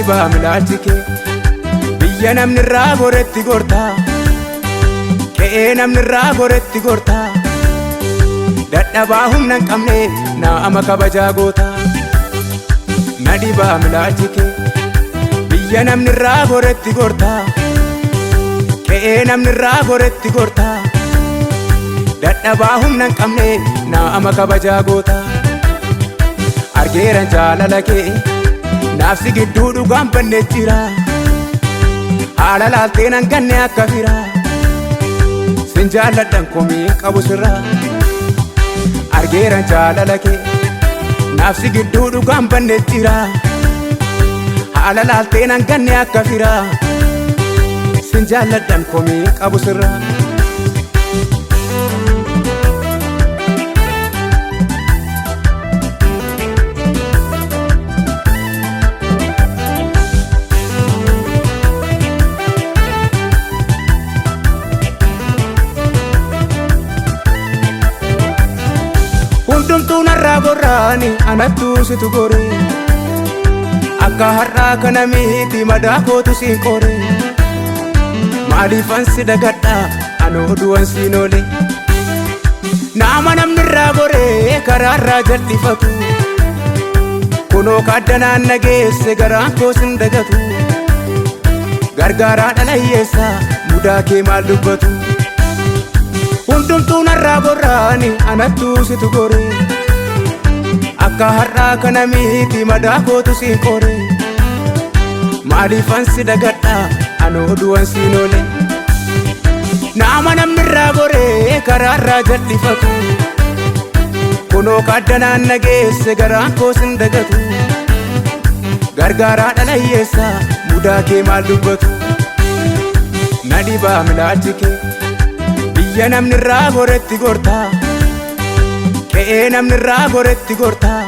Nadibaa milaalchike biyya namni irraa goretti gortaa qe'ee namni irraa goretti gortaa dadhabaa humna hin qabne naama kabajaa goota. Nadibaa milaalchike biyya namni irraa goretti gortaa qe'ee namni irraa goretti gortaa dadhabaa humna hin qabne naama kabajaa goota. Argeeran jaalala kee naafsi gidduu dhugaan banne jira haala laaltee nan ganne akka fira sin jaalladhan komii qabu sirra. Argeeran jaalala kee naafsi gidduu dhugaan banne jira haala laaltee nan ganne akka fira sin jaalladhan komii qabu sirra. Hundumtuu narraa gorraani anattuu situ gore akka har'aa kana miti madaa kootu siin qore maaliifan si dagadha anoo du'an siin oole nama namni irraa gore karaarraa jal'ifatu kunoo kaaddanaan nageesse garaan koo sin dagatu gargaaraa dhala hiyyeessa mudaa kee maal dubbatu. Hundumtuu narraa gorraani anattuu situ gore akka har'aa kana miti madaa kootu siin qore maaliifan si dagadha anoo du'an siin oole nama namni irraa gore karaarraa jal'ifatu kunoo kaaddanaan nageesse garaan koo sin dagatu gargaaraa dhala hiyyeessa mudaa kee maal dubbatu. Nadibaa milaalchike biyya namni irraa goretti gortaa qe'ee namni irraa goretti gortaa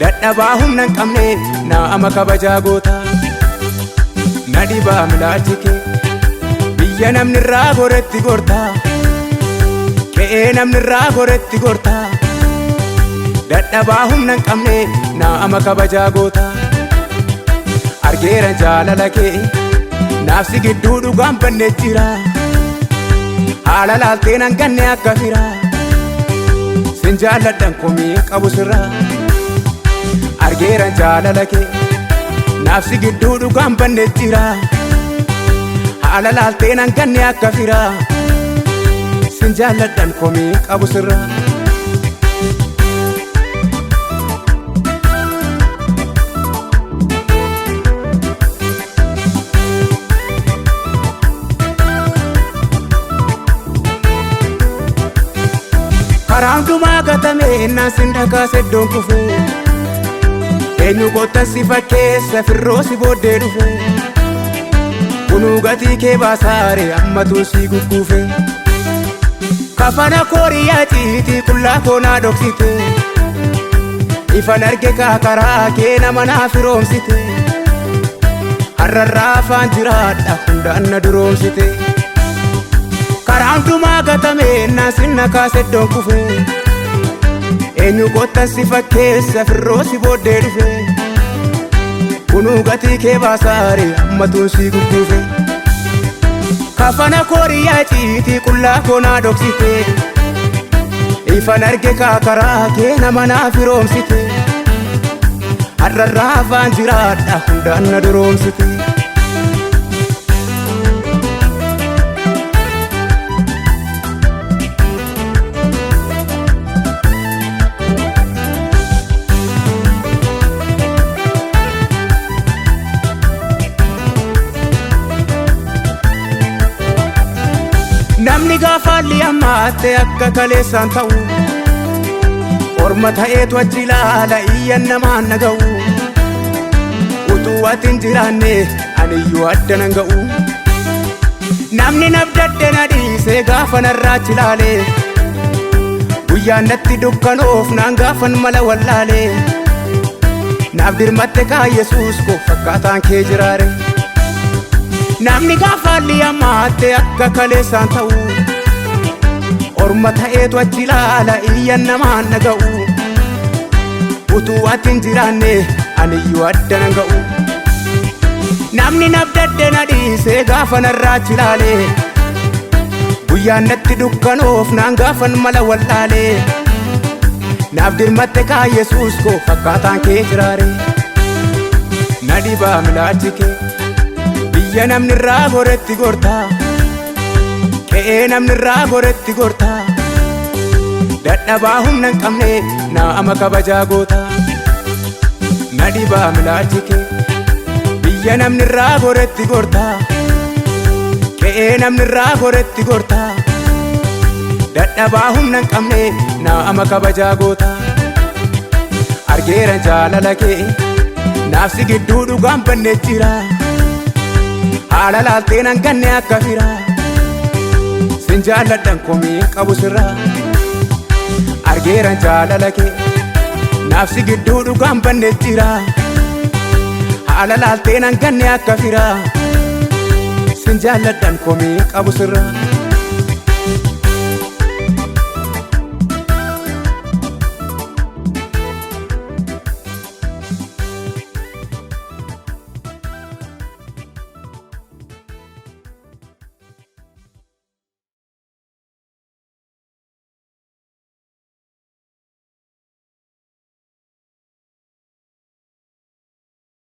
dadhabaa humna hin qabne naama kabajaa goota. Nadibaa milaalchike biyya namni irraa goretti gortaa qe'ee namni irraa goretti gortaa dadhabaa humna hin qabne naama kabajaa goota. Argeeran jaalala kee naafsi gidduu dhugaan banne jira haala laaltee nan ganne akka fira sin jaalladhan komii qabu sirra. Argeeran jaalala kee naafsi gidduu dhugaan banne jira haala laaltee nan ganne akka fira sin jaalladhan komii qabu sirra. Karaan dhumaa gatame innaan sin dhakaase iddoon kufe eenyu kottan si fakkeessa firroo si booddee dhufe kunuu gatii kee baasaare ammatuu si gugguufe kafana kooriyaa ciitii qullaa koonaa dhoksite ifan arge kaakaraa kee nama naa firoomsite har'arraa afaan jiraadha hundaan na duroomsite. Karaan dhumaa gatame innaan sin dhakaase iddoon kufe eenyu kottan si fakkeessa firroo si booddee dhufe kunuu gatii kee baasaare ammatuun si gugguufe kafana kooriyaa ciitii qullaa koonaa dhoksite ifan arge kaakaraa kee nama naa firoomsite har'arraa afaan jiraadha hundaan na duroomsite. Namni gaafaalli ammaatte akka kaleessaan ta'u orma ta'eetu achi ilaala iyyan namaan naga'u utuu ati hin jiraanne aniyyuu adda nan ga'u. Namni nabdadde na dhiisee gaafa narraachi ilaale guyyaan natti dukkanoof naan gaafan mala wallaale naaf dirmatte kaa Yesuus koo fakkaataan kee jiraare. Namni gaafaalli ammaatte akka kaleessaan ta'u orma ta'eetu achi ilaala iyyan namaan naga'u utuu ati hin jiraanne aniyyuu adda nan ga'u. namni nabdadde na dhiisee gaafa narraachi ilaalee guyyaan natti dukkanoof naan gaafan mala wallaalee naaf dirmatte kaa Yesuus koo fakkaataan kee jiraare na dhibaa milaachi kee biyya namni irraa goretti gortaa qe'ee namni irraa goretti gortaa dadhabaa humna hin qabne naama kabajaa goota na dhibaa milaachi kee biyya namni irraa goretti gortaa qe'ee namni irraa goretti gortaa dadhabaa humna hin qabne naama kabajaa goota argeeran jaalala kee naafsi gidduu dhugaan banne jira haala laaltee nan ganne akka fira sin jaalladhan komii qabu sirraa argeeran jaalala kee naafsi gidduu dhugaan banne jira haala laaltee nan ganne akka fira sin jaalladhan komii qabu sirraa